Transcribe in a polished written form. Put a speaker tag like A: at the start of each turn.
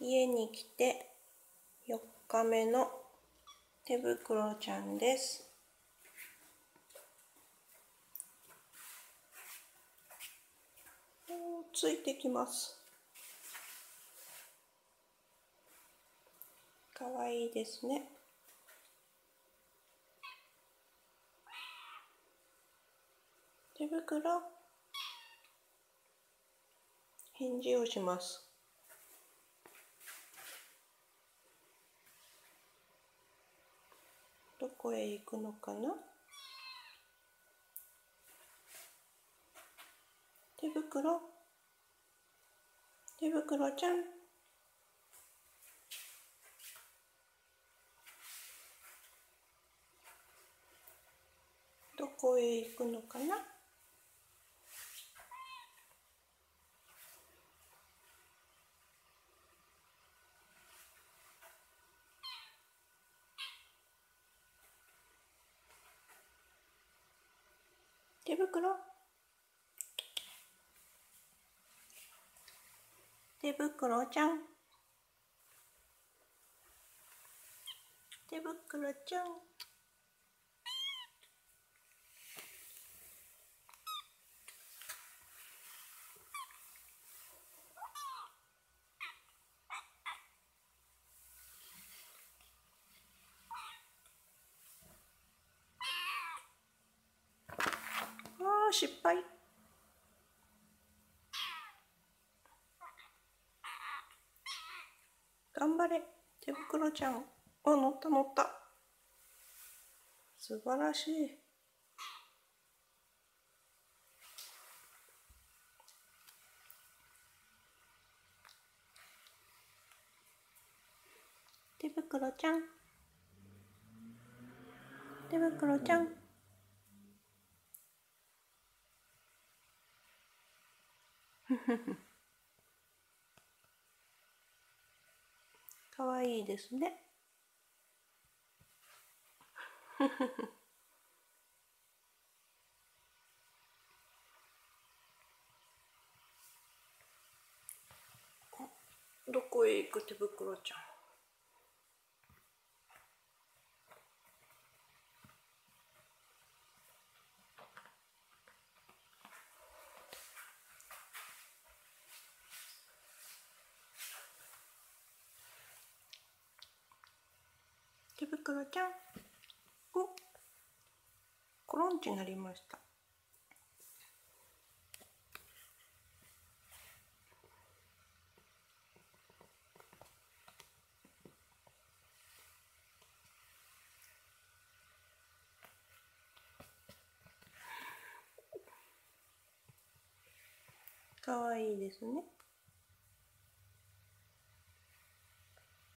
A: 家に来て4日目の手袋ちゃんです。ついてきます。かわいいですね。手袋、返事をします。どこへ行くのかな？手袋、手袋ちゃん。どこへ行くのかな？手袋、手袋ちゃん、手袋ちゃん。失敗。頑張れ、手袋ちゃん。乗った乗った。素晴らしい。手袋ちゃん。手袋ちゃん。かわいいですね。どこへ行く手袋ちゃん。手袋ちゃん。コロンチになりました。かわいいですね。